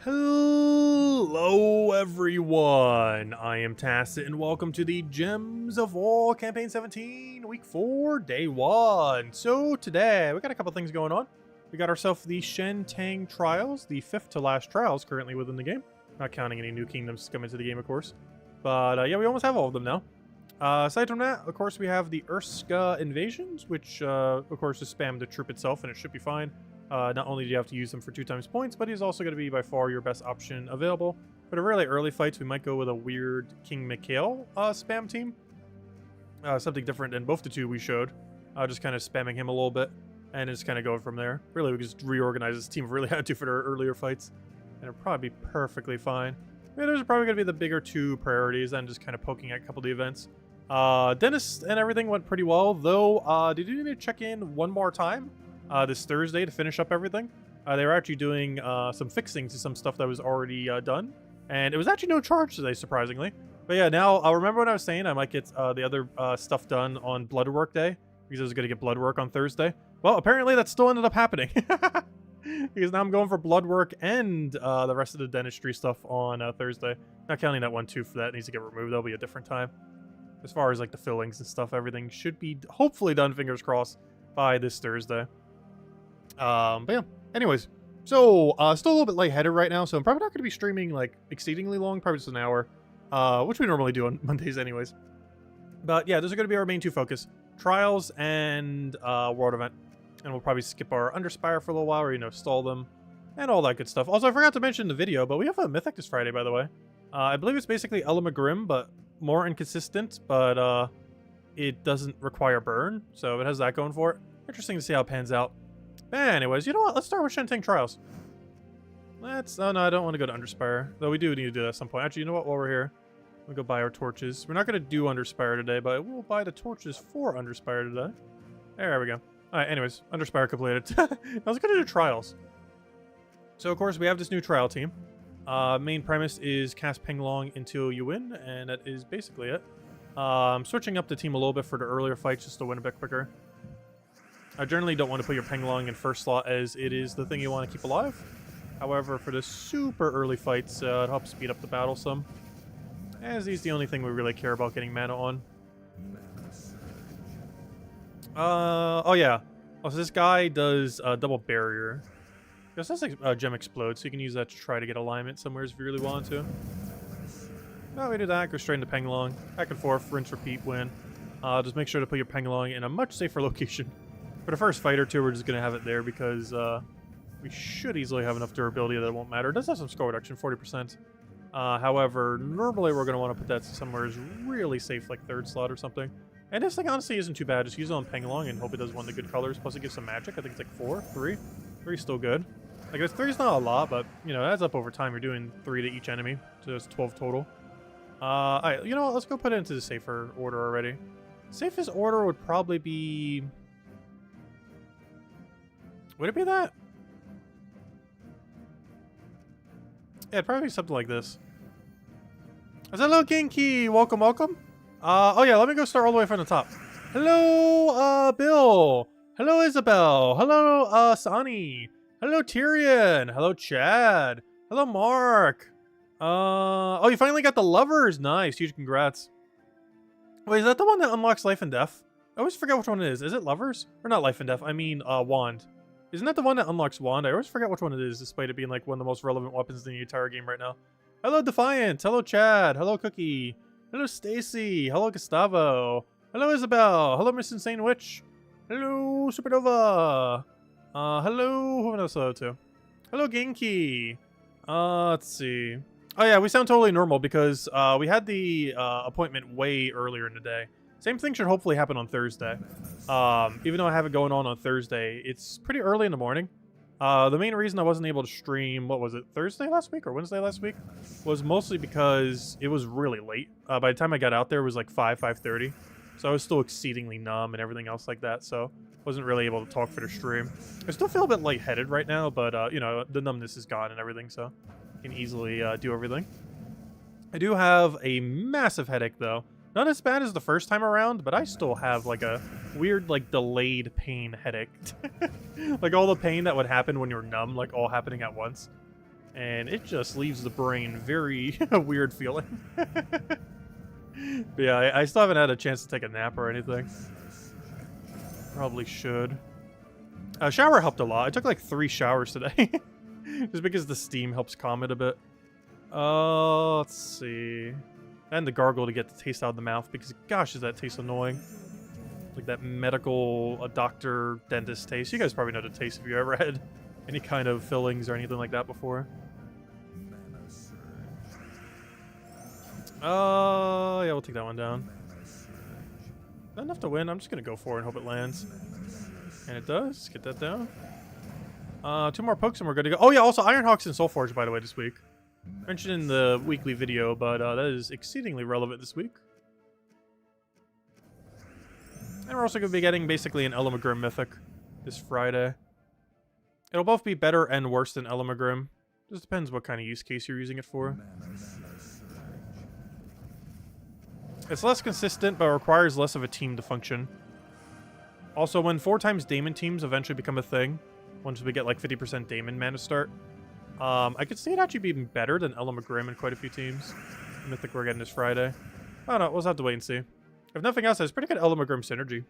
Hello everyone, I am Tacit and welcome to the Gems of War Campaign 17, Week 4, Day 1. So today, we got a couple things going on. We got ourselves the Shentang Trials, the 5th to last trials currently within the game. Not counting any new kingdoms to come into the game, of course. But yeah, we almost have all of them now. Aside from that, of course, we have the Urska invasions, which of course just spam the troop itself and it should be fine. Not only do you have to use them for 2 times points, but he's also going to be by far your best option available. For the really early fights, we might go with a weird King Mikhail spam team. Something different than both the two we showed. Just kind of spamming him a little bit, and just kind of going from there. Really, we just reorganize this team if we really had to for their earlier fights, and it'll probably be perfectly fine. Yeah, those are probably going to be the bigger 2 priorities, and just kind of poking at a couple of the events. Dennis and everything went pretty well, though. Did you need to check in one more time? This Thursday to finish up everything. They were actually doing some fixing to some stuff that was already done. And it was actually no charge today, surprisingly. But yeah, now I'll remember what I was saying. I might get the other stuff done on blood work day. Because I was going to get blood work on Thursday. Well, apparently that still ended up happening. Because now I'm going for blood work and the rest of the dentistry stuff on Thursday. Not counting that one too for that needs to get removed. That'll be a different time. As far as like the fillings and stuff, everything should be hopefully done, fingers crossed, by this Thursday. But yeah, anyways, so still a little bit lightheaded right now, so I'm probably not going to be streaming like exceedingly long, probably just an hour, which we normally do on Mondays anyways. But yeah, those are going to be our main 2 focus: trials and world event. And we'll probably skip our Underspire for a little while, or stall them and all that good stuff. Also, I forgot to mention in the video, but we have a mythic this Friday, by the way. I believe it's basically Elamagrim, but more inconsistent, but it doesn't require burn, so it has that going for it. Interesting to see how it pans out. Anyways, you know what? Let's start with Shentang Trials. Oh no, I don't want to go to Underspire. Though we do need to do that at some point. Actually, you know what? While we're here, we'll go buy our torches. We're not going to do Underspire today, but we'll buy the torches for Underspire today. There we go. Alright, anyways, Underspire completed. I was going to do Trials. So, of course, we have this new trial team. Main premise is cast Penglong until you win, and that is basically it. I'm switching up the team a little bit for the earlier fights just to win a bit quicker. I generally don't want to put your Penglong in first slot as it is the thing you want to keep alive. However, for the super early fights, it helps speed up the battle some. As he's the only thing we really care about getting mana on. Oh yeah. Also, this guy does double barrier. Guess that's like gem explode, so you can use that to try to get alignment somewhere if you really want to. No, we do that, go straight into Penglong. Back and forth, rinse, repeat, win. Just make sure to put your Penglong in a much safer location. For the first fight or 2, we're just going to have it there because we should easily have enough durability that it won't matter. It does have some score reduction, 40%. However, normally we're going to want to put that somewhere is really safe, like 3rd slot or something. And this thing honestly isn't too bad. Just use it on Penglong and hope it does one of the good colors. Plus it gives some magic. I think it's like 4, 3. 3's still good. I guess 3's not a lot, but, it adds up over time. You're doing 3 to each enemy, so it's 12 total. Alright, you know what? Let's go put it into the safer order already. Safest order would probably be... Would it be that? Yeah, it'd probably be something like this. Hello, Genki! Welcome, welcome. Oh yeah, let me go start all the way from the top. Hello, Bill. Hello, Isabel. Hello, Sani. Hello, Tyrion. Hello, Chad. Hello, Mark. Oh, you finally got the lovers. Nice, huge congrats. Wait, is that the one that unlocks life and death? I always forget which one it is. Is it lovers? Or not life and death, I mean, wand. Isn't that the one that unlocks wand? I always forget which one it is, despite it being like one of the most relevant weapons in the entire game right now. Hello, Defiant. Hello, Chad. Hello, Cookie. Hello, Stacy. Hello, Gustavo. Hello, Isabel. Hello, Miss Insane Witch. Hello, Supernova. Hello, who else hello to? Hello, Genki. Let's see. Oh yeah, we sound totally normal because we had the appointment way earlier in the day. Same thing should hopefully happen on Thursday. Even though I have it going on Thursday, it's pretty early in the morning. The main reason I wasn't able to stream, what was it, Thursday last week or Wednesday last week? Was mostly because it was really late. By the time I got out there, it was like 5:30. So I was still exceedingly numb and everything else like that, so wasn't really able to talk for the stream. I still feel a bit lightheaded right now, but, the numbness is gone and everything, so I can easily do everything. I do have a massive headache, though. Not as bad as the first time around, but I still have, like, a weird, like, delayed pain headache. Like, all the pain that would happen when you're numb, like, all happening at once. And it just leaves the brain very weird feeling. But yeah, I still haven't had a chance to take a nap or anything. Probably should. Shower helped a lot. I took like 3 showers today. Just because the steam helps calm it a bit. Let's see. And the gargle to get the taste out of the mouth because gosh, does that taste annoying. Like that medical, doctor, dentist taste. You guys probably know the taste if you ever had any kind of fillings or anything like that before. Yeah, we'll take that one down. Not enough to win. I'm just gonna go for it and hope it lands. And it does. Get that down. 2 more pokes and we're good to go. Oh yeah, also Ironhawks and Soulforge, by the way, this week. Mentioned in the weekly video, but that is exceedingly relevant this week. And we're also going to be getting basically an Elamagrim Mythic this Friday. It'll both be better and worse than Elamagrim. Just depends what kind of use case you're using it for. It's less consistent, but requires less of a team to function. Also, when 4 times Daemon teams eventually become a thing, once we get like 50% Daemon mana start, I could see it actually being better than Elamagrim in quite a few teams. Mythic we're getting this Friday. I don't know, we'll just have to wait and see. If nothing else, there's pretty good Elamagrim synergy.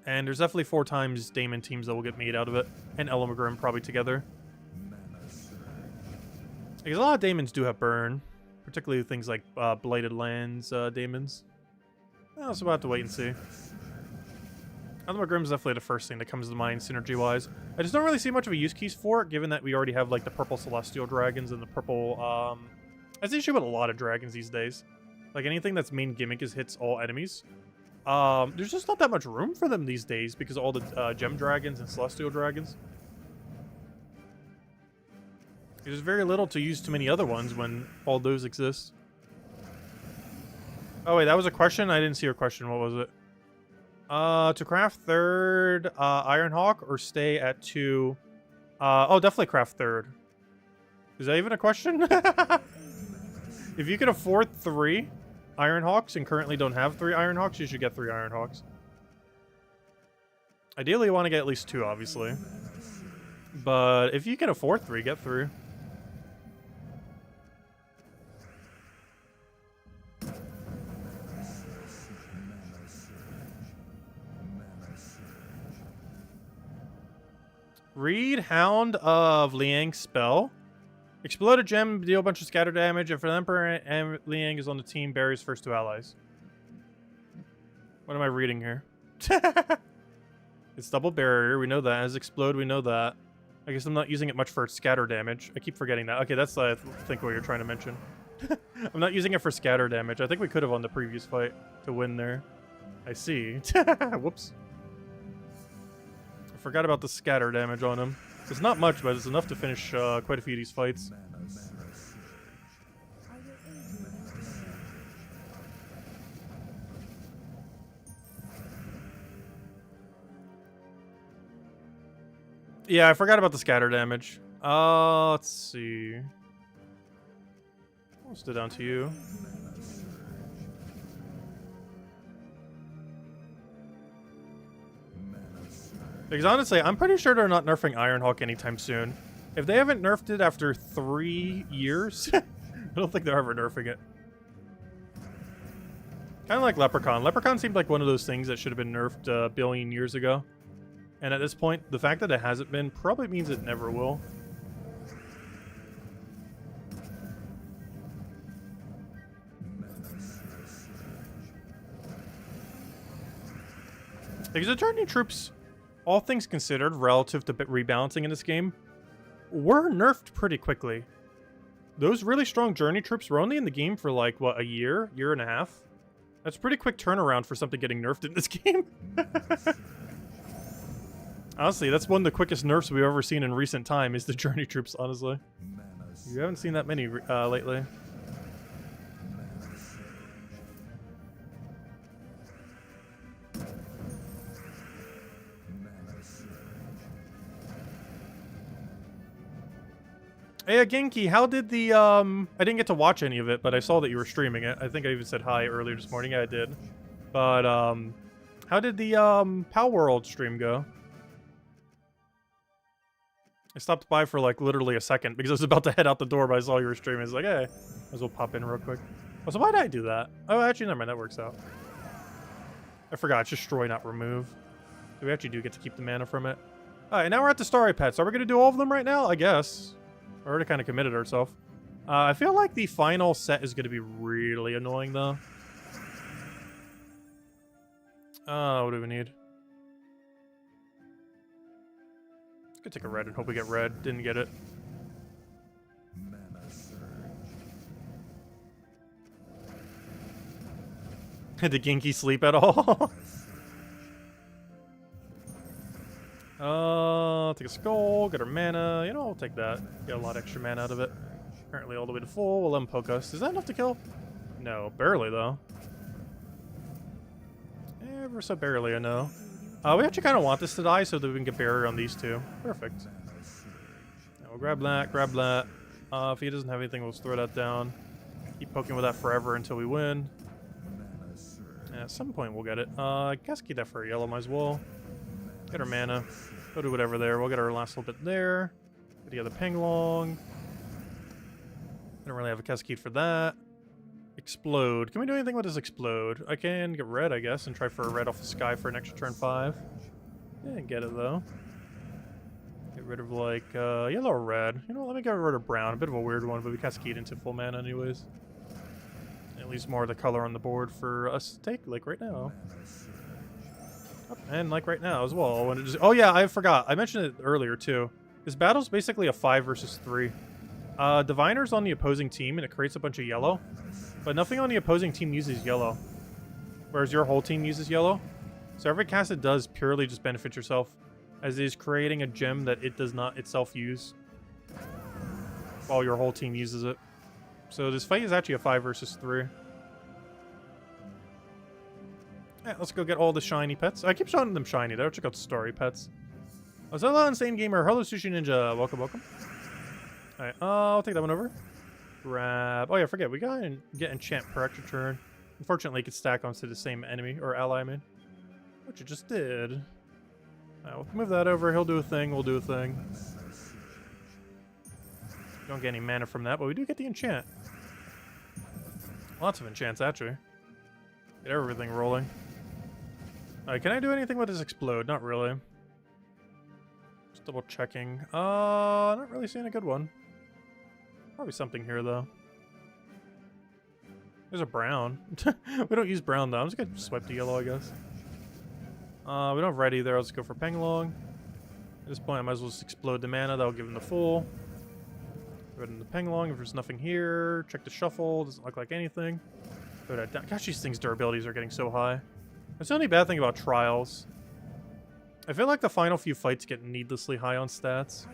And there's definitely 4 times Daemon teams that will get made out of it, and Elamagrim probably together. Because a lot of Daemons do have burn, particularly things like Blighted Lands Daemons. So we'll have to wait and see. Elamagrim's definitely the first thing that comes to mind synergy-wise. I just don't really see much of a use case for it, given that we already have like the purple Celestial Dragons and the purple... That's the issue with a lot of dragons these days. Like anything that's main gimmick is hits all enemies. There's just not that much room for them these days because of all the Gem Dragons and Celestial Dragons. There's very little to use too many other ones when all those exist. Oh wait, that was a question? I didn't see your question. What was it? To craft 3rd Ironhawk or stay at 2... oh, definitely craft 3rd. Is that even a question? If you can afford 3 Ironhawks and currently don't have 3 Ironhawks, you should get 3 Ironhawks. Ideally, you want to get at least 2, obviously. But if you can afford 3, get 3. Read Hound of Liang's spell. Explode a gem, deal a bunch of scatter damage, and for the Emperor and Liang is on the team, buries first 2 allies. What am I reading here? It's double barrier, we know that. As explode, we know that. I guess I'm not using it much for scatter damage. I keep forgetting that. Okay, that's I think what you're trying to mention. I'm not using it for scatter damage. I think we could have on the previous fight to win there. I see. Whoops. I forgot about the scatter damage on him. It's not much, but it's enough to finish quite a few of these fights. Yeah, I forgot about the scatter damage. Let's see. I'll stay down to you. Because honestly, I'm pretty sure they're not nerfing Ironhawk anytime soon. If they haven't nerfed it after 3 years, I don't think they're ever nerfing it. Kind of like Leprechaun. Leprechaun seemed like one of those things that should have been nerfed a billion years ago. And at this point, the fact that it hasn't been probably means it never will. Because the Journey troops, all things considered, relative to rebalancing in this game, were nerfed pretty quickly. Those really strong Journey troops were only in the game for like, what, a year? Year and a half? That's a pretty quick turnaround for something getting nerfed in this game. Honestly, that's one of the quickest nerfs we've ever seen in recent time is the Journey troops, honestly. You haven't seen that many lately. Hey, Genki, how did the, I didn't get to watch any of it, but I saw that you were streaming it. I think I even said hi earlier this morning. Yeah, I did. But, how did the, Pal World stream go? I stopped by for like literally a second because I was about to head out the door, but I saw you were streaming. I was like, hey, might as well pop in real quick. Oh, so why did I do that? Oh, actually, never mind. That works out. I forgot. It's destroy, not remove. So we actually do get to keep the mana from it. All right, now we're at the Starry Pets. Are we going to do all of them right now? I guess. We already kind of committed ourselves. I feel like the final set is going to be really annoying, though. What do we need? Could take a red and hope we get red. Didn't get it. Did Genki sleep at all? Take a skull, get our mana. You know, I'll take that. Get a lot extra mana out of it. Apparently all the way to full. We'll let him poke us. Is that enough to kill? No, barely though. Ever so barely, I know. We actually kind of want this to die so that we can get barrier on these two. Perfect. Now we'll grab that, grab that. If he doesn't have anything, we'll just throw that down. Keep poking with that forever until we win. Yeah, at some point we'll get it. I guess keep that for a yellow, might as well. Get our mana. Go do whatever there. We'll get our last little bit there. Get together Penglong. I don't really have a cascade for that. Explode. Can we do anything with this explode? I can get red, I guess, and try for a red off the sky for an extra turn 5. Yeah, get it though. Get rid of like yellow or red. You know, let me get rid of brown. A bit of a weird one, but we cascade into full mana anyways. At least more of the color on the board for us to take, like right now. Oh, and like right now as well. When it just, oh yeah, I forgot. I mentioned it earlier too. This battle's basically a 5 versus 3. Diviner's on the opposing team and it creates a bunch of yellow. But nothing on the opposing team uses yellow. Whereas your whole team uses yellow. So every cast it does purely just benefits yourself. As it is creating a gem that it does not itself use. While your whole team uses it. So this fight is actually a 5 versus 3. Yeah, let's go get all the shiny pets. I keep showing them shiny. They'll check out Starry Pets. Oh, so hello, Insane Gamer. Hello, Sushi Ninja. Welcome, welcome. Alright, I'll take that one over. Grab... Oh yeah, forget. We got get enchant per extra turn. Unfortunately, it could stack onto the same enemy, or ally, I mean. Which it just did. Alright, we'll move that over. He'll do a thing. We'll do a thing. Don't get any mana from that, but we do get the enchant. Lots of enchants, actually. Get everything rolling. Alright, can I do anything with this explode? Not really. Just double checking. Not really seeing a good one. Probably something here, though. There's a brown. We don't use brown, though. I'm just gonna swipe to yellow, I guess. We don't have red either. I'll just go for Penglong. At this point, I might as well just explode the mana. That'll give him the full. Go ahead in the Penglong. If there's nothing here, check the shuffle. Doesn't look like anything. Throw that down. Gosh, these things' durabilities are getting so high. That's the only bad thing about Trials. I feel like the final few fights get needlessly high on stats.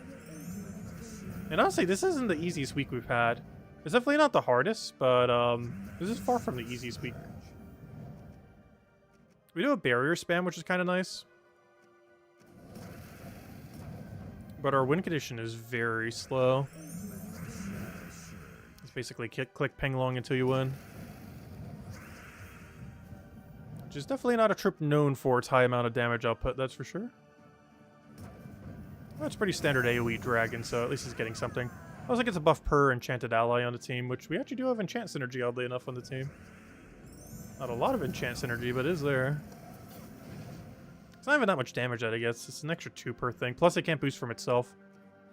And honestly, this isn't the easiest week we've had. It's definitely not the hardest, but this is far from the easiest week. We do a barrier spam, which is kind of nice. But our win condition is very slow. It's basically click Penglong until you win. Which is definitely not a trip known for its high amount of damage output, that's for sure. Well, it's pretty standard AoE dragon, so at least it's getting something. Also gets a buff per enchanted ally on the team, which we actually do have enchant synergy, oddly enough, on the team. Not a lot of enchant synergy, but it is there. It's not even that much damage that it gets. It's an extra 2 per thing. Plus, it can't boost from itself.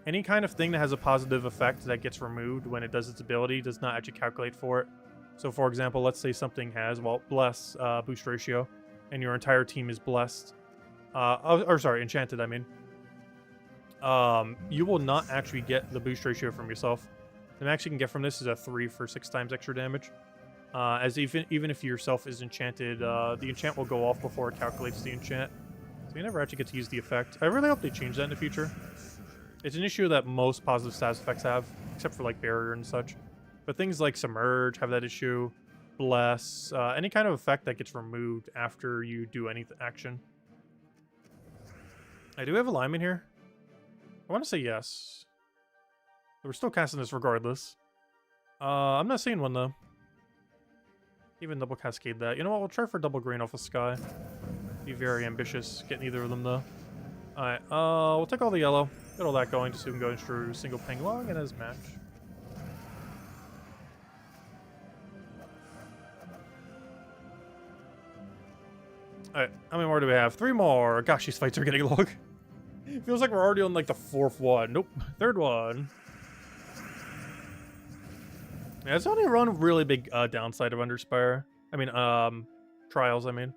Any kind of thing that has a positive effect that gets removed when it does its ability does not actually calculate for it. So, for example, let's say something has, well, bless boost ratio, and your entire team is blessed. Enchanted, I mean. You will not actually get the boost ratio from yourself. The max you can get from this is a 3 for 6 times extra damage. As even if yourself is enchanted, the enchant will go off before it calculates the enchant. So you never actually get to use the effect. I really hope they change that in the future. It's an issue that most positive status effects have, except for like barrier and such. But things like Submerge have that issue. Bless, any kind of effect that gets removed after you do any action. I do have a lineman here. I want to say yes. But we're still casting this regardless. I'm not seeing one though. Even double cascade that. You know what? We'll try for double green off the sky. Be very ambitious. Get neither of them though. Alright, we'll take all the yellow. Get all that going just so we can go through single ping long and as match. Alright, how many more do we have? 3 more. Gosh, these fights are getting long. Feels like we're already on like the 4th one. Nope, 3rd one. Yeah, it's only one really big downside of Underspire. I mean, Trials, I mean.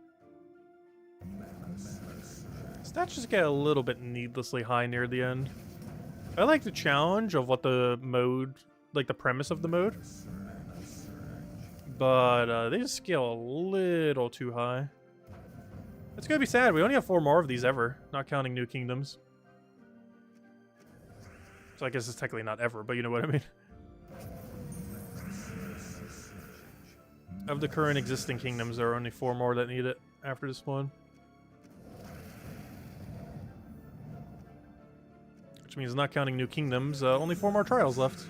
Stats just get a little bit needlessly high near the end. I like the challenge of what the mode, like the premise of the mode. But they just scale a little too high. It's gonna be sad. We only have 4 more of these ever, not counting New Kingdoms. So I guess it's technically not ever, but you know what I mean. Of the current existing kingdoms, there are only 4 more that need it after this one. Which means not counting New Kingdoms, only 4 more trials left.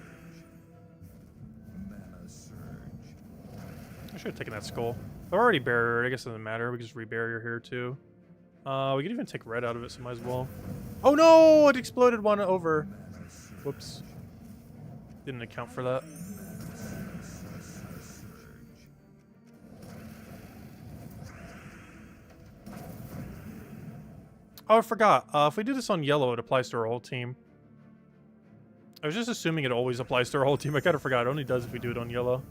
I should have taken that skull. I've already barriered, I guess it doesn't matter. We can just re-barrier here too. We could even take red out of it, so might as well. Oh no! It exploded one over. Whoops. Didn't account for that. Oh, I forgot. If we do this on yellow, it applies to our whole team. I was just assuming it always applies to our whole team. I kind of forgot. It only does if we do it on yellow.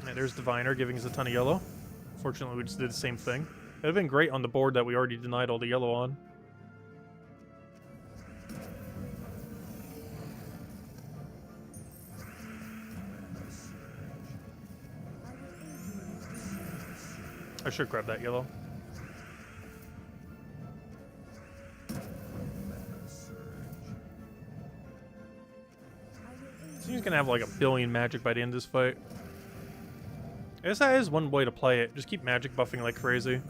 And there's Diviner giving us a ton of yellow. Fortunately, we just did the same thing. It would have been great on the board that we already denied all the yellow on. I should grab that yellow. So he's gonna have like 1 billion magic by the end of this fight. I guess that is one way to play it. Just keep magic buffing like crazy.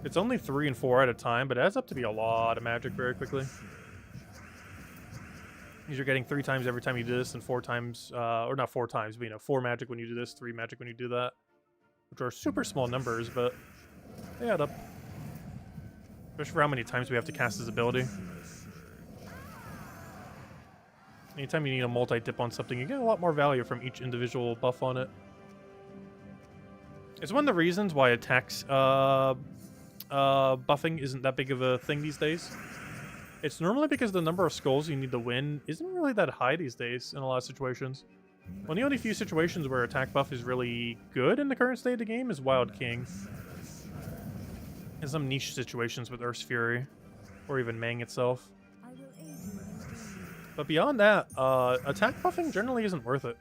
It's only 3 and 4 at a time, but it adds up to be a lot of magic very quickly. Because you're getting 3 times every time you do this, and 4 times, or not 4 times, but 4 magic when you do this, 3 magic when you do that. Which are super small numbers, but they add up. Especially for how many times we have to cast his ability. Anytime you need a multi-dip on something, you get a lot more value from each individual buff on it. It's one of the reasons why attacks buffing isn't that big of a thing these days. It's normally because the number of skulls you need to win isn't really that high these days in a lot of situations. One of the only few situations where attack buff is really good in the current state of the game is Wild King. In some niche situations with Earth's Fury, or even Mang itself. But beyond that, attack buffing generally isn't worth it.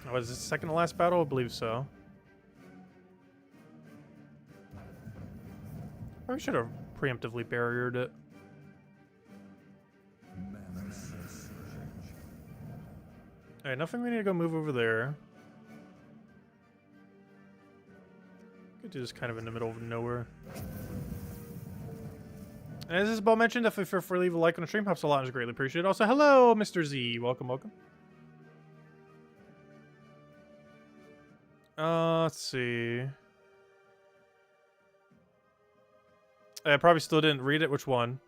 Oh, is this the second to last battle? I believe so. Probably should have preemptively barriered it. Alright, nothing we need to go move over there. Could do this kind of in the middle of nowhere. And as Isabel mentioned, if you feel free to leave a like on the stream, helps a lot and is greatly appreciated. Also, hello, Mr. Z. Welcome, welcome. Let's see. I probably still didn't read it. Which one?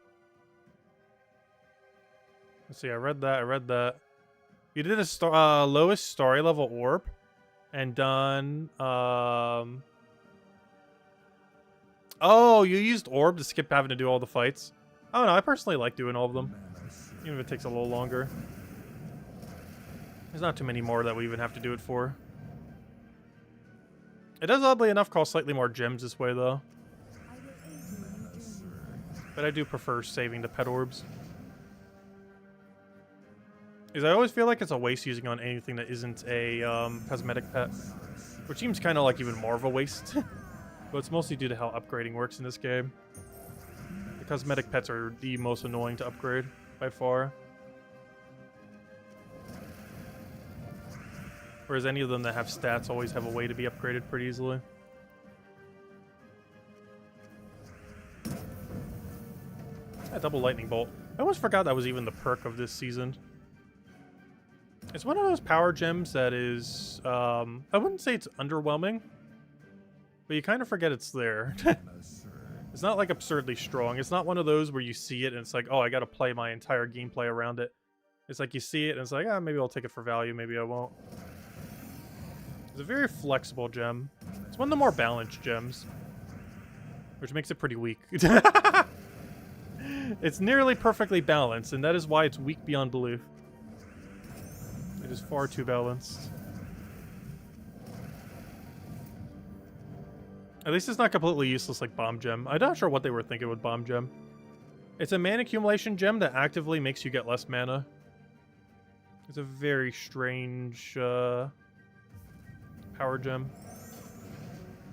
Let's see. I read that. You did a lowest story level orb and done oh, you used orb to skip having to do all the fights. I don't know, I personally like doing all of them, even if it takes a little longer. There's not too many more that we even have to do it for. It does, oddly enough, cost slightly more gems this way though, but I do prefer saving the pet orbs. Because I always feel like it's a waste using on anything that isn't a cosmetic pet. Which seems kind of like even more of a waste. But it's mostly due to how upgrading works in this game. The cosmetic pets are the most annoying to upgrade, by far. Whereas any of them that have stats always have a way to be upgraded pretty easily. Yeah, double lightning bolt. I almost forgot that was even the perk of this season. It's one of those power gems that is, I wouldn't say it's underwhelming, but you kind of forget it's there. It's not like absurdly strong. It's not one of those where you see it and it's like, oh, I got to play my entire gameplay around it. It's like you see it and it's like, ah, maybe I'll take it for value, maybe I won't. It's a very flexible gem. It's one of the more balanced gems, which makes it pretty weak. It's nearly perfectly balanced, and that is why it's weak beyond belief. It is far too balanced. At least it's not completely useless like Bomb Gem. I'm not sure what they were thinking with Bomb Gem. It's a mana accumulation gem that actively makes you get less mana. It's a very strange power gem.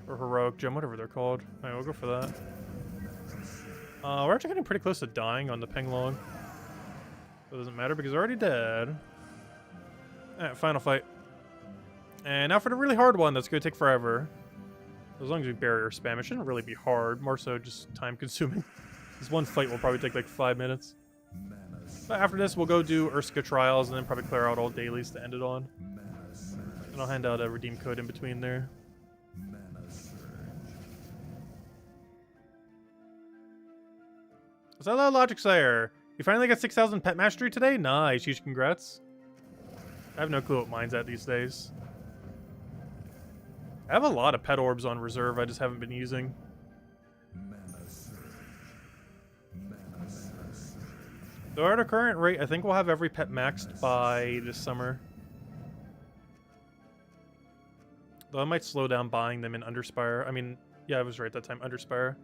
Or heroic gem, whatever they're called. Alright, we'll go for that. We're actually getting pretty close to dying on the Penglong. It doesn't matter because they're already dead. Alright, final fight. And now for the really hard one that's going to take forever. As long as we barrier spam, it shouldn't really be hard. More so just time consuming. This one fight will probably take like 5 minutes. But after this, we'll go do Urska trials and then probably clear out all dailies to end it on. And I'll hand out a redeem code in between there. So hello, Logic Slayer. You finally got 6,000 pet mastery today? Nice, huge congrats. I have no clue what mine's at these days. I have a lot of pet orbs on reserve I just haven't been using. Though at our current rate, I think we'll have every pet maxed by this summer. Though I might slow down buying them in Underspire. I mean, yeah, I was right that time, Underspire.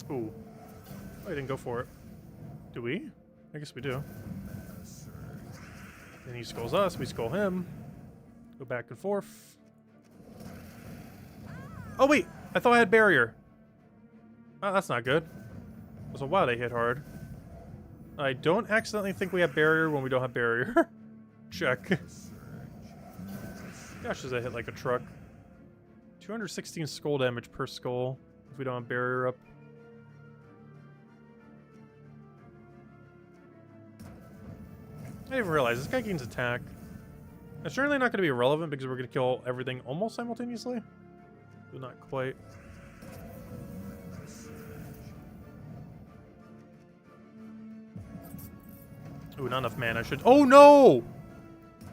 Ooh. Oh, I didn't go for it. Do we? I guess we do. Then he skulls us, we skull him. Go back and forth. Oh wait! I thought I had barrier. Oh, that's not good. So wow, they hit hard. I don't accidentally think we have barrier when we don't have barrier. Check. Gosh, does that hit like a truck. 216 skull damage per skull if we don't have barrier up. I didn't even realize this guy gains attack. It's certainly not going to be irrelevant because we're going to kill everything almost simultaneously. But not quite. Ooh, not enough mana. Oh no!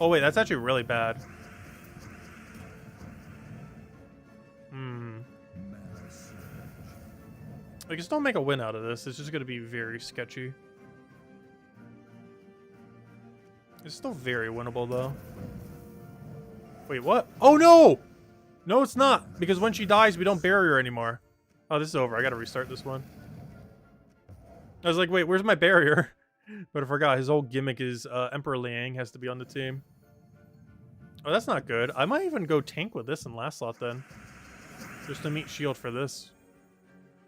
Oh wait, that's actually really bad. I just don't make a win out of this. It's just going to be very sketchy. It's still very winnable, though. Wait, what? Oh, no! No, it's not. Because when she dies, we don't bury her anymore. Oh, this is over. I gotta restart this one. I was like, wait, where's my barrier? But I forgot. His whole gimmick is Emperor Liang has to be on the team. Oh, that's not good. I might even go tank with this in last slot, then. Just to meet shield for this.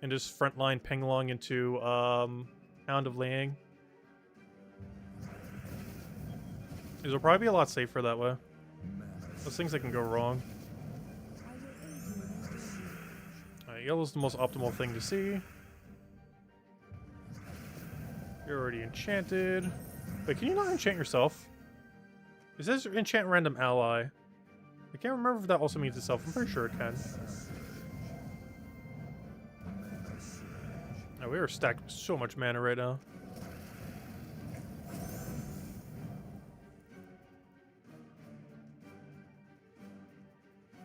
And just frontline Penglong into Hound of Liang. These will probably be a lot safer that way. Those things that can go wrong. Alright, yellow's the most optimal thing to see. You're already enchanted. Wait, can you not enchant yourself? Is this enchant random ally? I can't remember if that also means itself. I'm pretty sure it can. Oh, we are stacked with so much mana right now.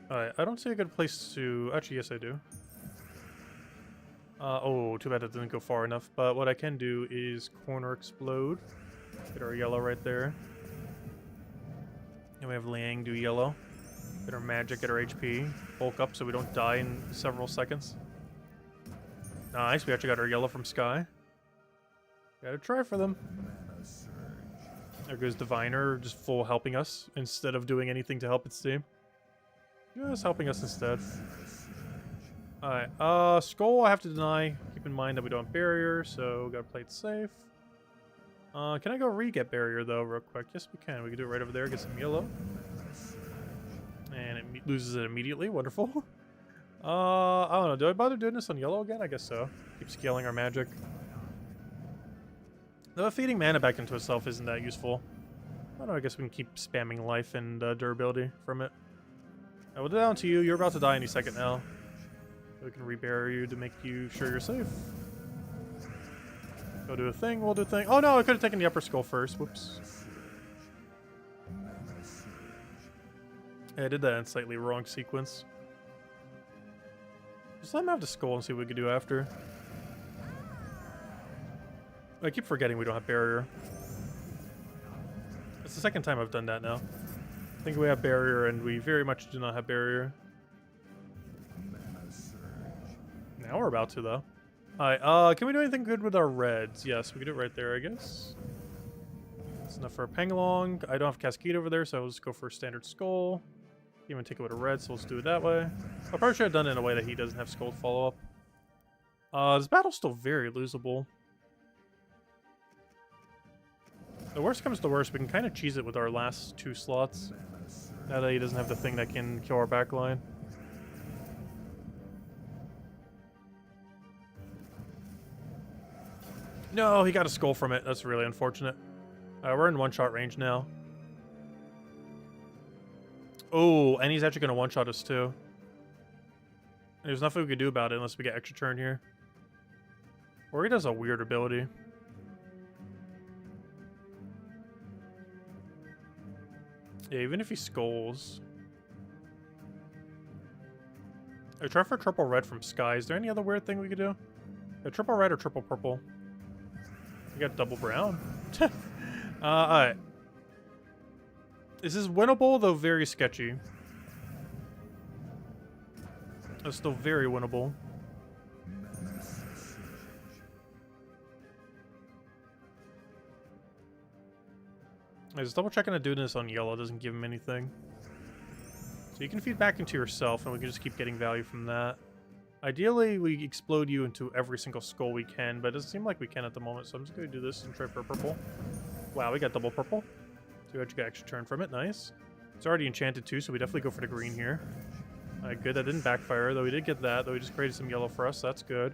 Alright, I don't see a good place to... Actually, yes I do. Oh, too bad that didn't go far enough. But what I can do is corner explode. Get our yellow right there. And we have Liang do yellow. Get our magic, get our HP. Bulk up so we don't die in several seconds. Nice, we actually got our yellow from Sky. Gotta try for them. There goes Diviner, just full helping us instead of doing anything to help its team. Just helping us instead. Alright, Skull I have to deny. Keep in mind that we don't have barrier, so gotta play it safe. Can I go re-get barrier though real quick? Yes we can. We can do it right over there, get some yellow. And it loses it immediately, wonderful. I don't know. Do I bother doing this on yellow again? I guess so. Keep scaling our magic. Though feeding mana back into itself isn't that useful. I don't know, I guess we can keep spamming life and durability from it. We'll do down to you. You're about to die any second now. We can rebury you to make you sure you're safe. Go do a thing, we'll do a thing. Oh no, I could have taken the upper skull first. Whoops. Yeah, I did that in slightly wrong sequence. Just let him have the skull and see what we can do after. I keep forgetting we don't have barrier. It's the second time I've done that now. I think we have barrier and we very much do not have barrier. Now we're about to though. Alright, can we do anything good with our reds? Yes, we can do it right there, I guess. That's enough for a Pengalong. I don't have Cascade over there, so I'll just go for a standard skull. Can't even take it with a red, so let's do it that way. I probably should have done it in a way that he doesn't have skull follow up. This battle's still very losable. The worst comes to worst, we can kind of cheese it with our last 2 slots. Now that he doesn't have the thing that can kill our backline. No, he got a skull from it. That's really unfortunate. We're in one-shot range now. Oh, and he's actually going to one-shot us too. There's nothing we can do about it unless we get extra turn here. Or he does a weird ability. Yeah, even if he skulls. I try for triple red from Sky. Is there any other weird thing we could do? Triple red or triple purple? We got double brown. Alright. This is winnable, though very sketchy. It's still very winnable. I just double checking to do this on yellow doesn't give him anything. So you can feed back into yourself and we can just keep getting value from that. Ideally, we explode you into every single skull we can, but it doesn't seem like we can at the moment, so I'm just going to do this and try for purple. Wow, we got double purple. So we actually got extra turn from it, nice. It's already enchanted too, so we definitely go for the green here. Alright, good, that didn't backfire, though we did get that, though we just created some yellow for us, so that's good.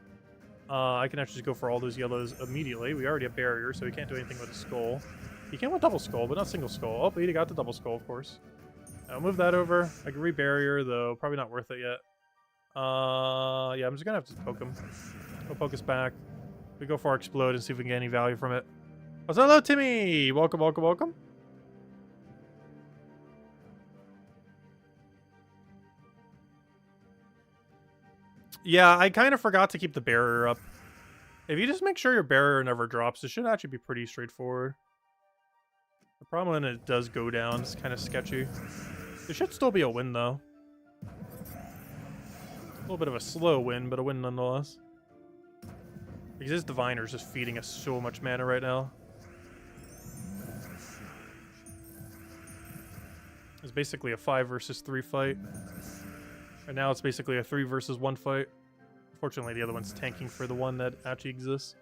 I can actually just go for all those yellows immediately. We already have barrier, so we can't do anything with a skull. He can with double skull, but not single skull. Oh, but he got the double skull, of course. I'll move that over. I can re-barrier, though. Probably not worth it yet. Yeah, I'm just gonna have to poke him. We'll poke us back. We go for our explode and see if we can get any value from it. Oh, so hello, Timmy! Welcome, welcome, welcome. Yeah, I kind of forgot to keep the barrier up. If you just make sure your barrier never drops, it should actually be pretty straightforward. The problem when it does go down is kind of sketchy. It should still be a win, though. A little bit of a slow win, but a win nonetheless. Because his Diviner is just feeding us so much mana right now. It's basically a 5 versus 3 fight. And now it's basically a 3 versus 1 fight. Fortunately, the other one's tanking for the one that actually exists.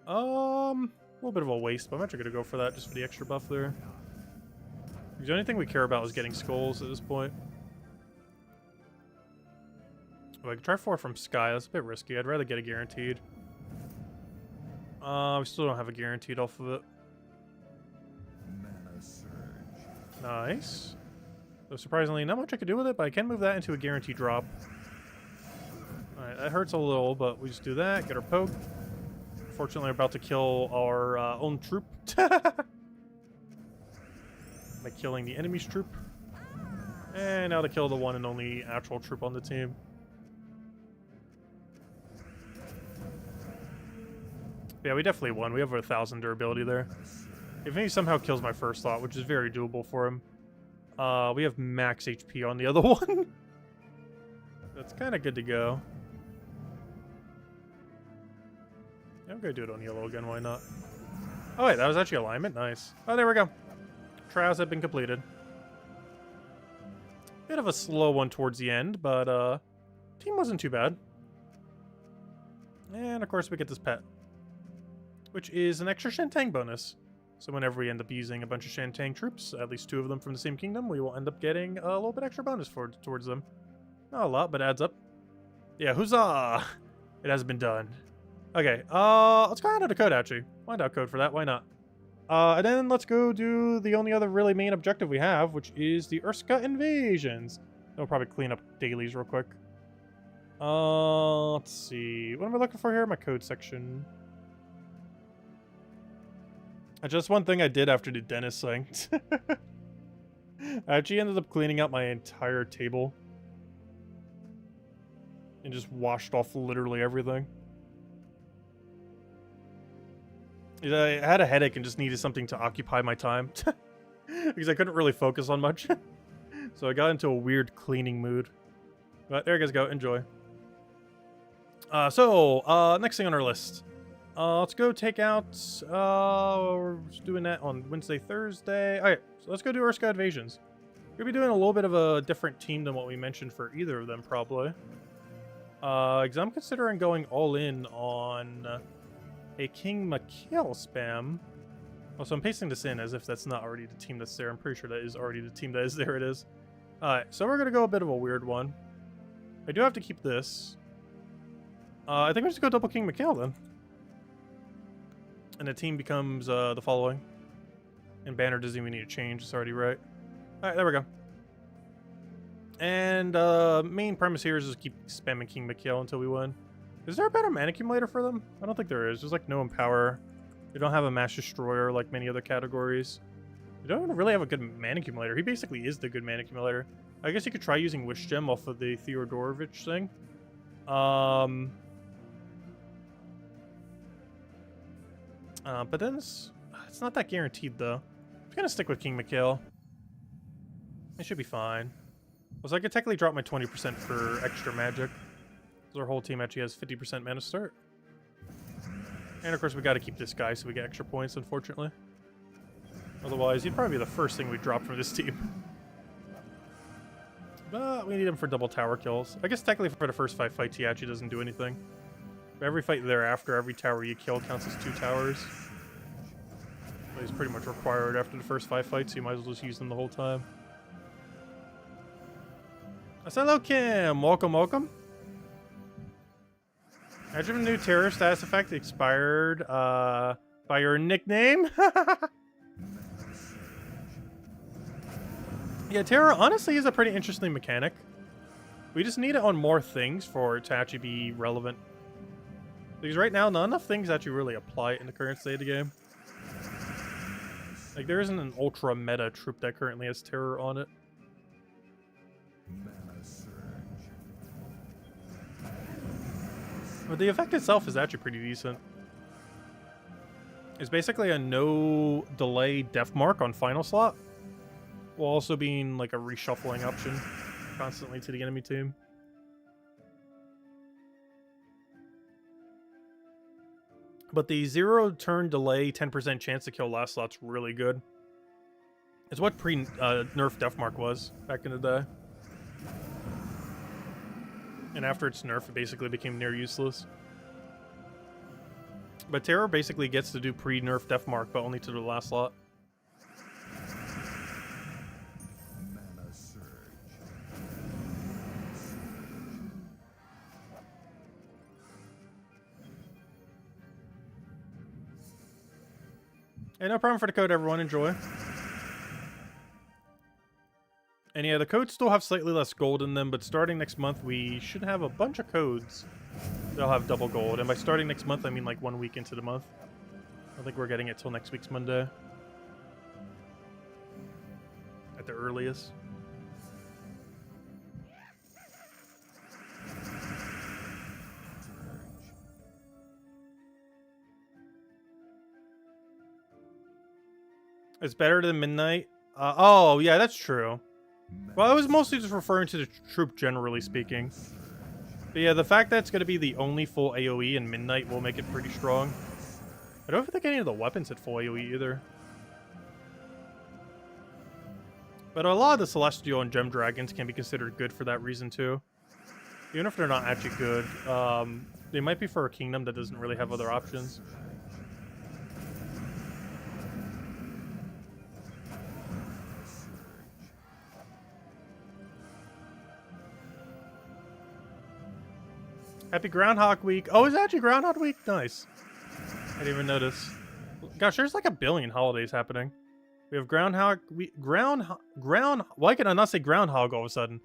A little bit of a waste, but I'm actually going to go for that just for the extra buff there. The only thing we care about is getting skulls at this point. Well, I can try 4 from Sky. That's a bit risky. I'd rather get a guaranteed. We still don't have a guaranteed off of it. Nice. So surprisingly, not much I could do with it, but I can move that into a guaranteed drop. Alright, that hurts a little, but we just do that, get our poke. Unfortunately, we're about to kill our own troop. By killing the enemy's troop. And now to kill the one and only actual troop on the team. Yeah, we definitely won. We have 1,000 durability there. If he somehow kills my first slot, which is very doable for him. We have max HP on the other one. That's kind of good to go. Yeah, I'm going to do it on yellow again, why not? Oh wait, that was actually alignment? Nice. Oh, there we go. Trials have been completed. Bit of a slow one towards the end, but team wasn't too bad. And of course we get this pet, which is an extra Shentang bonus. So whenever we end up using a bunch of Shentang troops, at least 2 of them from the same kingdom, we will end up getting a little bit extra bonus towards them. Not a lot, but adds up. Yeah, huzzah! It has been done. Okay, let's go out the code, actually. Find out code for that, why not? And then let's go do the only other really main objective we have, which is the Urska invasions. We'll probably clean up dailies real quick. Let's see. What am I looking for here? My code section. Just one thing I did after the dentist thing. I actually ended up cleaning out my entire table. And just washed off literally everything. I had a headache and just needed something to occupy my time. Because I couldn't really focus on much. So I got into a weird cleaning mood. But there you guys go. Enjoy. Next thing on our list. Let's go take out... we're doing that on Wednesday, Thursday. Alright, so let's go do Urska Invasions. We're going to be doing a little bit of a different team than what we mentioned for either of them, probably. Because I'm considering going all in on a King Mikhail spam. Also, I'm pasting this in as if that's not already the team that's there. I'm pretty sure that is already the team that is there. It is. Alright, so we're going to go a bit of a weird one. I do have to keep this. I think we just go double King Mikhail then. And the team becomes the following. And banner doesn't even need to change. It's already right. Alright, there we go. And main premise here is just keep spamming King Mikhail until we win. Is there a better mana accumulator for them? I don't think there is. There's like no empower. They don't have a mass destroyer like many other categories. They don't really have a good mana accumulator. He basically is the good mana accumulator. I guess you could try using Wish Gem off of the Theodorovich thing. But then it's not that guaranteed though. I'm gonna stick with King Mikhail. It should be fine. So I could technically drop my 20% for extra magic. So our whole team actually has 50% mana start. And of course we gotta keep this guy so we get extra points, unfortunately. Otherwise, he'd probably be the first thing we drop from this team. But we need him for double tower kills. I guess technically for the first 5 fights he actually doesn't do anything. But every fight thereafter, every tower you kill counts as 2 towers. So he's pretty much required after the first 5 fights, so you might as well just use them the whole time. I said hello, Kim! Welcome, welcome. Imagine a new terror status effect expired by your nickname. Yeah, terror honestly is a pretty interesting mechanic. We just need it on more things for it to actually be relevant. Because right now, not enough things actually really apply it in the current state of the game. Like, there isn't an ultra meta troop that currently has terror on it. But the effect itself is actually pretty decent. It's basically a no delay def mark on final slot, while also being like a reshuffling option constantly to the enemy team. But the 0 turn delay, 10% chance to kill last slot's really good. It's what pre-nerf def mark was back in the day. And after its nerf, it basically became near useless. But Terror basically gets to do pre-nerf def mark, but only to the last slot. Hey, no problem for the code, everyone. Enjoy. And yeah, the codes still have slightly less gold in them, but starting next month, we should have a bunch of codes that'll have double gold. And by starting next month, I mean like 1 week into the month. I think we're getting it till next week's Monday. At the earliest. It's better than Midnight. Oh, yeah, that's true. Well, I was mostly just referring to the troop, generally speaking. But yeah, the fact that it's going to be the only full AoE and Midnight will make it pretty strong. I don't think any of the weapons hit full AoE either. But a lot of the Celestial and Gem Dragons can be considered good for that reason too. Even if they're not actually good, they might be for a kingdom that doesn't really have other options. Happy Groundhog Week. Oh, is it actually Groundhog Week? Nice. I didn't even notice. Gosh, there's like a billion holidays happening. We have Groundhog Week. Why can I not say Groundhog all of a sudden?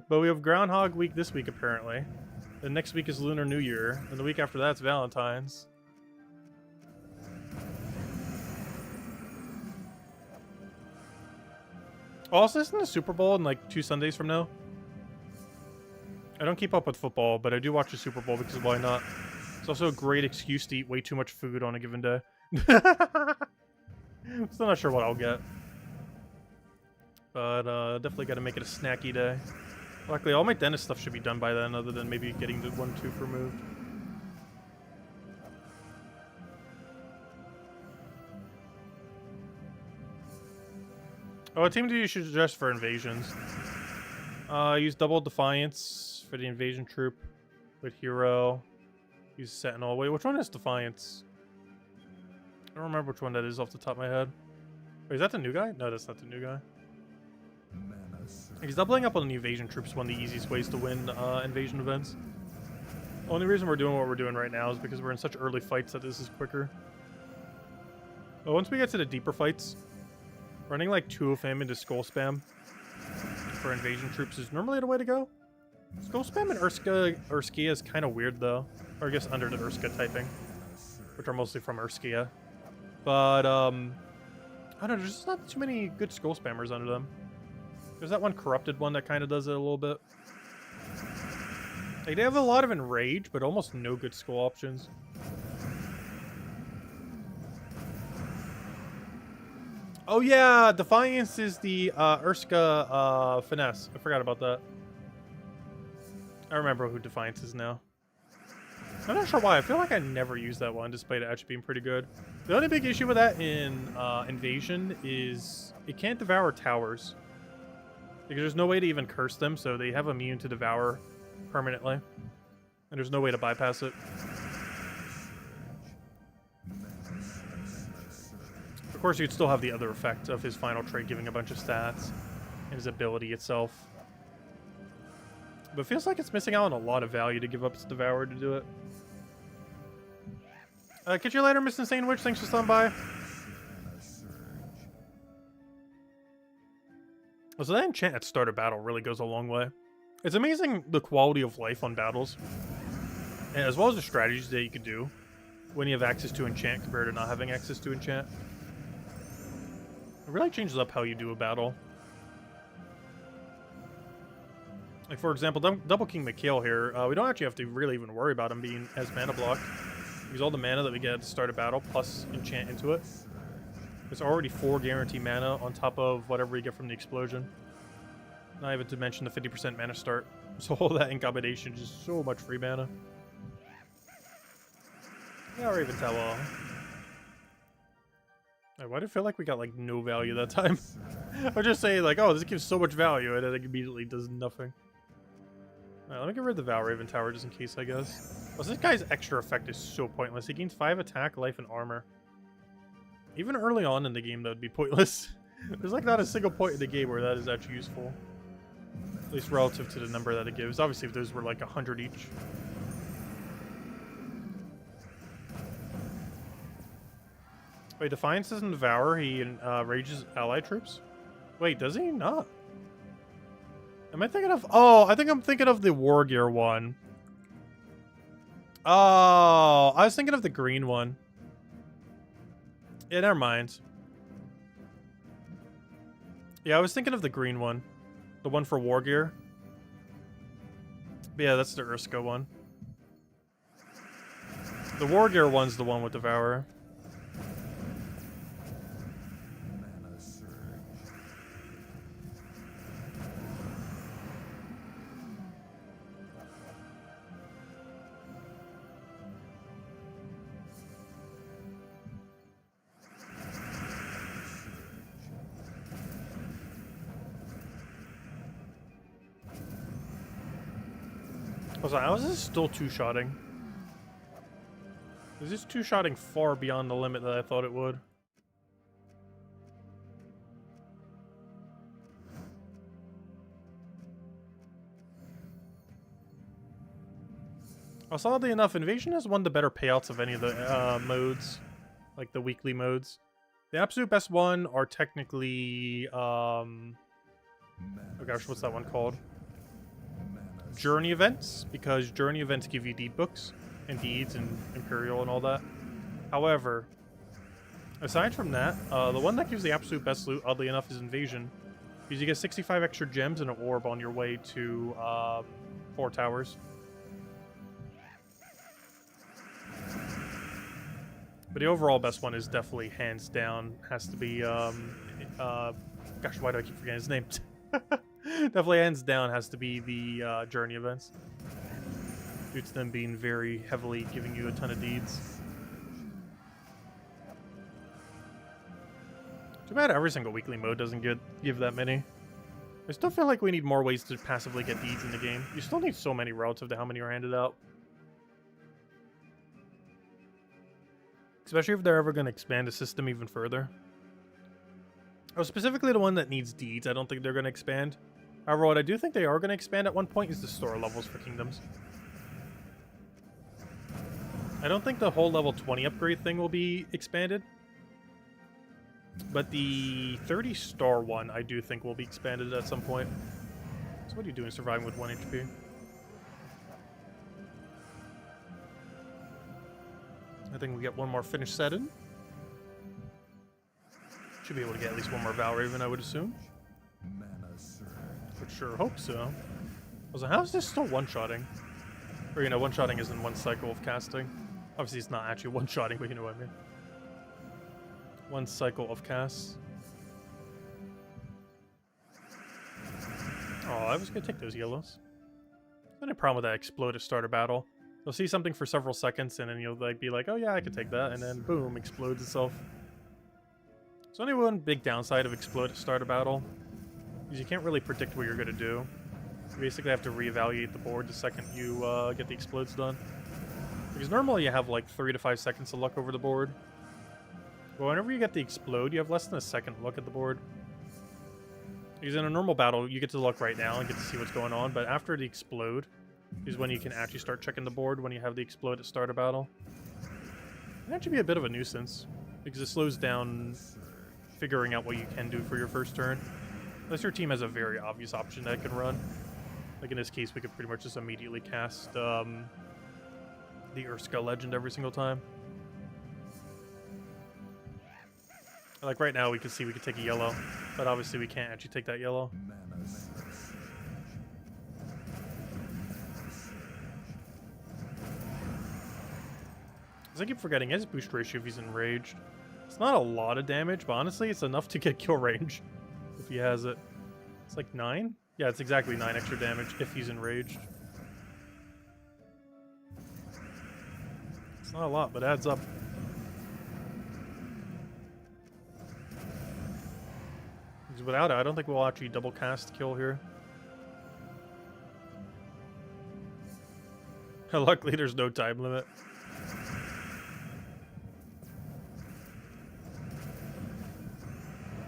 But we have Groundhog Week this week, apparently. The next week is Lunar New Year. And the week after that's Valentine's. Also, isn't the Super Bowl in like 2 Sundays from now? I don't keep up with football, but I do watch the Super Bowl because why not? It's also a great excuse to eat way too much food on a given day. Still not sure what I'll get. But definitely got to make it a snacky day. Luckily, all my dentist stuff should be done by then, other than maybe getting the 1 tooth removed. Oh, what team do you should suggest for invasions? Use Double Defiance for the invasion troop with Hero. Use Sentinel. Wait, which one is Defiance? I don't remember which one that is off the top of my head. Wait, is that the new guy? No, that's not the new guy. He's doubling up on the invasion troops, one of the easiest ways to win invasion events. Only reason we're doing what we're doing right now is because we're in such early fights that this is quicker. But once we get to the deeper fights, running like 2 of him into Skull Spam for invasion troops is normally the way to go. Skull Spam and Urska is kind of weird though. Or I guess under the Urska typing, which are mostly from Urska. But, I don't know, there's just not too many good Skull Spammers under them. There's that one corrupted one that kind of does it a little bit. Like, they have a lot of Enrage, but almost no good Skull options. Oh yeah, Defiance is the Urska Finesse. I forgot about that. I remember who Defiance is now. I'm not sure why. I feel like I never used that one, despite it actually being pretty good. The only big issue with that in Invasion is it can't devour towers. Because there's no way to even curse them, so they have immune to devour permanently. And there's no way to bypass it. Of course, you'd still have the other effect of his final trait giving a bunch of stats and his ability itself. But it feels like it's missing out on a lot of value to give up its Devour to do it. Catch you later, Miss Insane Witch. Thanks for stopping by. So that enchant at start of battle really goes a long way. It's amazing the quality of life on battles, and as well as the strategies that you could do when you have access to enchant compared to not having access to enchant. It really changes up how you do a battle. Like, for example, Double King Mikhail here, we don't actually have to really even worry about him being as mana blocked. Because all the mana that we get at the start of battle, plus enchant into it, it's already 4 guaranteed mana on top of whatever we get from the explosion. Not even to mention the 50% mana start. So all that in combination is just so much free mana. Yeah, or even tell all. Why do I feel like we got like no value that time? I was just saying like, oh, this gives so much value, and then it immediately does nothing. Alright, let me get rid of the Valraven Tower just in case, I guess. Oh, so this guy's extra effect is so pointless. He gains 5 attack, life, and armor. Even early on in the game, that would be pointless. There's like not a single point in the game where that is actually useful. At least relative to the number that it gives. Obviously, if those were like 100 each. Wait, Defiance doesn't devour, he rages allied troops? Wait, does he not? Am I thinking of... Oh, I think I'm thinking of the War Gear one. Oh, I was thinking of the green one. Yeah, never mind. Yeah, I was thinking of the green one. The one for War Gear. But yeah, that's the Urska one. The War Gear one's the one with Devourer. How is this still two-shotting? Is this two-shotting far beyond the limit that I thought it would? Also, oddly enough, Invasion has one of the better payouts of any of the modes, like the weekly modes. The absolute best one are technically, oh gosh, what's that one called? Journey events, because journey events give you deed books and deeds and Imperial and all that. However, aside from that, the one that gives the absolute best loot, oddly enough, is Invasion, because you get 65 extra gems and an orb on your way to 4 towers. But the overall best one is definitely, hands down, has to be, gosh, why do I keep forgetting his name? Definitely, hands down, has to be the journey events. Due to them being very heavily giving you a ton of deeds. Too bad every single weekly mode doesn't give that many. I still feel like we need more ways to passively get deeds in the game. You still need so many relative to how many are handed out. Especially if they're ever going to expand the system even further. Oh, specifically the one that needs deeds, I don't think they're going to expand. However, what I do think they are going to expand at one point is the store levels for kingdoms. I don't think the whole level 20 upgrade thing will be expanded. But the 30-star one, I do think will be expanded at some point. So what are you doing surviving with 1 HP? I think we get one more finish set in. Should be able to get at least one more Valraven, I would assume. Would sure hope so. I was like, how is this still one-shotting? Or, you know, one-shotting isn't one cycle of casting. Obviously, it's not actually one-shotting, but you know what I mean. One cycle of casts. Oh, I was gonna take those yellows. There's no problem with that explode to start a battle. You'll see something for several seconds, and then you'll like be like, oh yeah, I could take that, and then boom, explodes itself. So only one big downside of explode to start a battle is you can't really predict what you're gonna do. You basically have to reevaluate the board the second you get the explodes done. Because normally you have like 3 to 5 seconds to look over the board. But whenever you get the explode, you have less than a second look at the board. Because in a normal battle, you get to look right now and get to see what's going on, but after the explode is when you can actually start checking the board when you have the explode to start a battle. It can actually be a bit of a nuisance, because it slows down figuring out what you can do for your first turn. Unless your team has a very obvious option that it can run. Like in this case, we could pretty much just immediately cast the Urska legend every single time. Like right now, we can see we could take a yellow, but obviously we can't actually take that yellow. I keep forgetting his boost ratio if he's enraged. It's not a lot of damage, but honestly, it's enough to get kill range if he has it. It's like 9? Yeah, it's exactly 9 extra damage if he's enraged. It's not a lot, but it adds up. Because without it, I don't think we'll actually double cast kill here. Luckily, there's no time limit.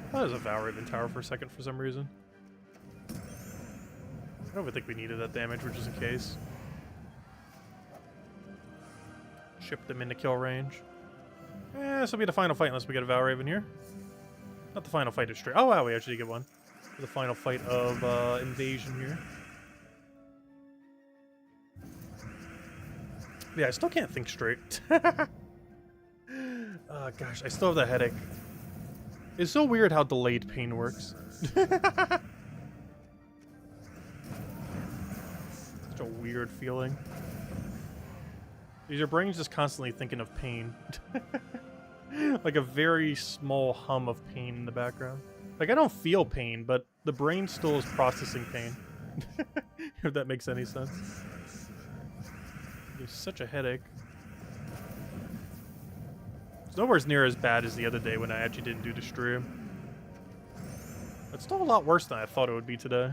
I thought it was a Valraven tower for a second for some reason. I don't even think we needed that damage, which is the case. Ship them into kill range. This will be the final fight unless we get a Valraven here. Not the final fight of straight. Oh wow, we actually get one. For the final fight of invasion here. Yeah, I still can't think straight. Oh gosh, I still have that headache. It's so weird how delayed pain works. Such a weird feeling. Your brain's just constantly thinking of pain. Like a very small hum of pain in the background. Like I don't feel pain, but the brain still is processing pain. If that makes any sense. It's such a headache. It's nowhere near as bad as the other day when I actually didn't do the stream. It's still a lot worse than I thought it would be today.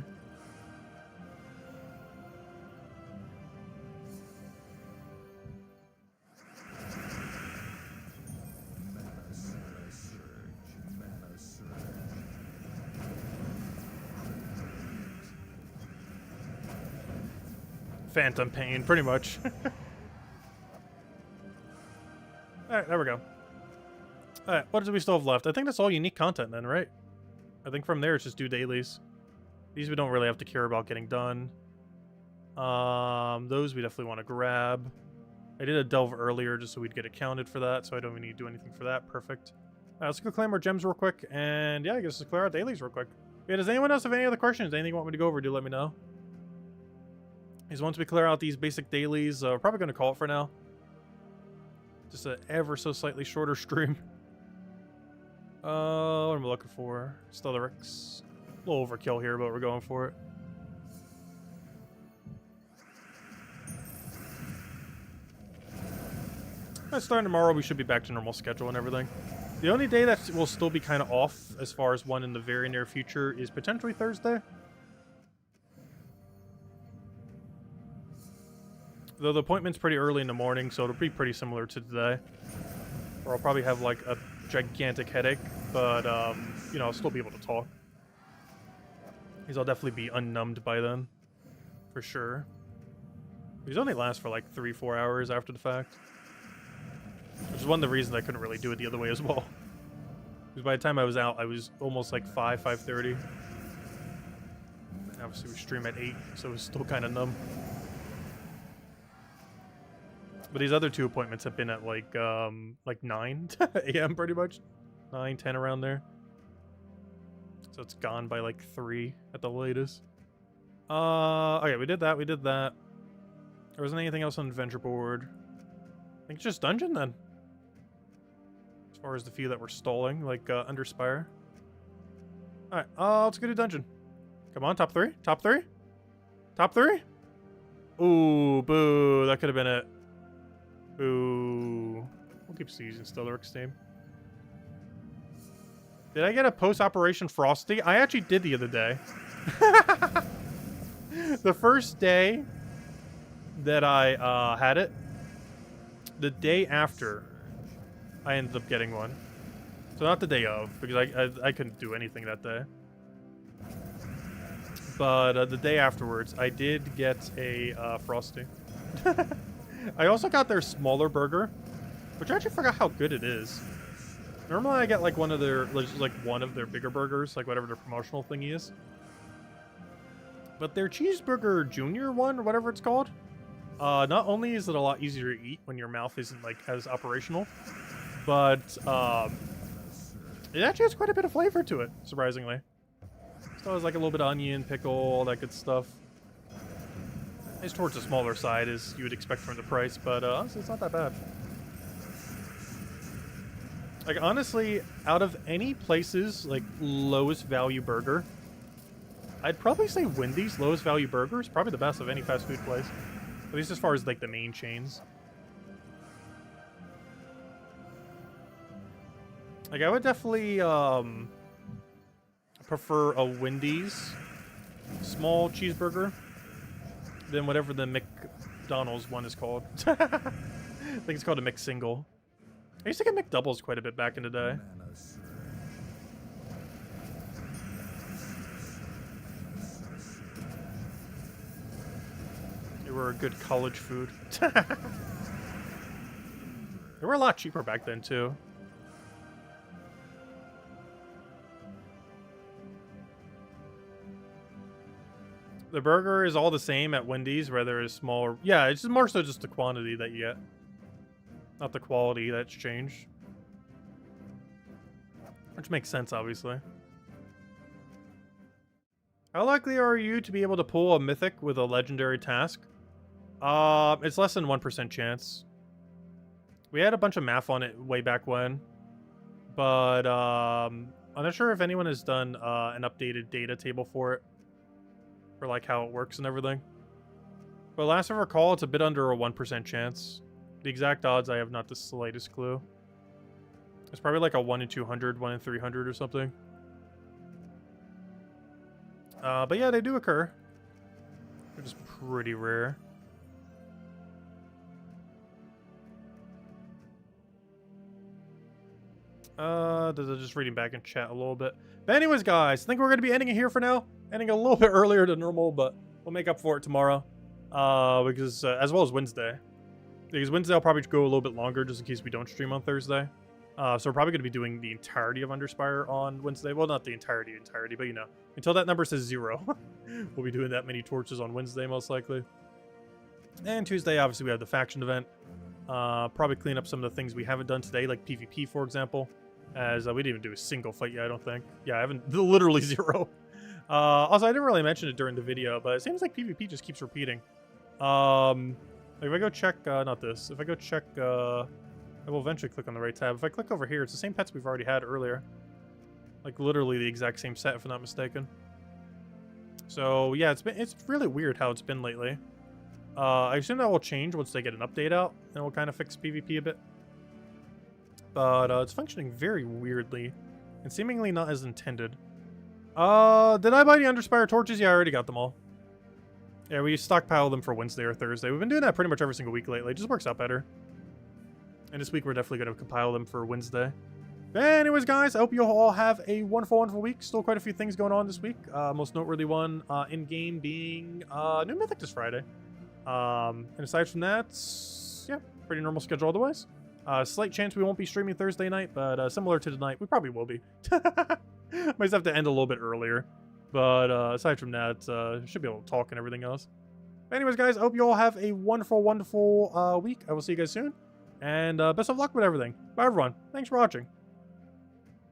Phantom pain, pretty much. Alright, there we go. Alright, what do we still have left? I think that's all unique content then, right? I think from there it's just do dailies. These we don't really have to care about getting done. Those we definitely want to grab. I did a delve earlier just so we'd get accounted for that, so I don't even need to do anything for that. Perfect. Alright, let's go claim our gems real quick, and yeah, I guess let's clear out dailies real quick. Yeah, does anyone else have any other questions? Anything you want me to go over, do let me know. Because once we clear out these basic dailies, we're probably going to call it for now. Just an ever so slightly shorter stream. What am I looking for? Stellarix. A little overkill here, but we're going for it. Starting tomorrow, we should be back to normal schedule and everything. The only day that will still be kind of off, as far as one in the very near future, is potentially Thursday. Though the appointment's pretty early in the morning, so it'll be pretty similar to today. Or I'll probably have, like, a gigantic headache, but, you know, I'll still be able to talk. Because I'll definitely be unnumbed by then. For sure. These only last for, like, 3-4 hours after the fact. Which is one of the reasons I couldn't really do it the other way as well. Because by the time I was out, I was almost, like, 5:30. And obviously, we stream at 8, so it was still kind of numb. But these other two appointments have been at like 9 a.m. pretty much. 9, 10 around there. So it's gone by like 3 at the latest. Okay, we did that, There wasn't anything else on the adventure board. I think it's just dungeon then. As far as the few that were stalling, like under Spire. Alright, let's go to dungeon. Come on, top 3? Top 3? Top 3? Ooh, boo, that could have been it. Ooh. We'll keep using Stellarix name. Did I get a post-operation Frosty? I actually did the other day. The first day that I had it, the day after, I ended up getting one. So not the day of, because I couldn't do anything that day. But the day afterwards, I did get a Frosty. I also got their smaller burger, which I actually forgot how good it is. Normally I get like one of their bigger burgers, like whatever their promotional thingy is. But their cheeseburger junior one, or whatever it's called, not only is it a lot easier to eat when your mouth isn't like as operational, but it actually has quite a bit of flavor to it, surprisingly. So it has like a little bit of onion, pickle, all that good stuff. It's towards the smaller side, as you would expect from the price, but honestly, it's not that bad. Like, honestly, out of any places, like, lowest value burger, I'd probably say Wendy's lowest value burger is probably the best of any fast food place. At least as far as, like, the main chains. Like, I would definitely, prefer a Wendy's small cheeseburger than whatever the McDonald's one is called. I think it's called a McSingle. I used to get McDoubles quite a bit back in the day. They were a good college food. They were a lot cheaper back then, too. The burger is all the same at Wendy's, whether it's small or... Yeah, it's more so just the quantity that you get. Not the quality that's changed. Which makes sense, obviously. How likely are you to be able to pull a mythic with a legendary task? It's less than 1% chance. We had a bunch of math on it way back when. But, I'm not sure if anyone has done an updated data table for it. For like how it works and everything. But last I recall, it's a bit under a 1% chance. The exact odds, I have not the slightest clue. It's probably like a 1 in 200, 1 in 300 or something. But yeah, they do occur. They're just pretty rare. Just reading back in chat a little bit. But anyways, guys, I think we're going to be ending it here for now. Ending a little bit earlier than normal, but we'll make up for it tomorrow. Because, as well as Wednesday. Because Wednesday I'll probably go a little bit longer just in case we don't stream on Thursday. So we're probably going to be doing the entirety of Underspire on Wednesday. Well, not the entirety, but you know, until that number says 0, we'll be doing that many torches on Wednesday most likely. And Tuesday, obviously, we have the faction event. Probably clean up some of the things we haven't done today, like PvP, for example. As we didn't even do a single fight yet, I don't think. Yeah, I haven't, literally 0. Also, I didn't really mention it during the video, but it seems like PvP just keeps repeating. Like if I go check, not this. If I go check, I will eventually click on the right tab. If I click over here, it's the same pets we've already had earlier. Like literally the exact same set, if I'm not mistaken. So yeah, it's really weird how it's been lately. I assume that will change once they get an update out, and it will kind of fix PvP a bit. But it's functioning very weirdly, and seemingly not as intended. Did I buy the Underspire torches? Yeah, I already got them all. Yeah, we stockpile them for Wednesday or Thursday. We've been doing that pretty much every single week lately. It just works out better. And this week we're definitely going to compile them for Wednesday. But anyways, guys, I hope you all have a wonderful, wonderful week. Still quite a few things going on this week. Most noteworthy one in-game being new Mythic this Friday. And aside from that, yeah, pretty normal schedule otherwise. Slight chance we won't be streaming Thursday night, but similar to tonight, we probably will be. Might just have to end a little bit earlier. But aside from that, should be able to talk and everything else. But anyways, guys, I hope you all have a wonderful, wonderful week. I will see you guys soon. And best of luck with everything. Bye, everyone. Thanks for watching.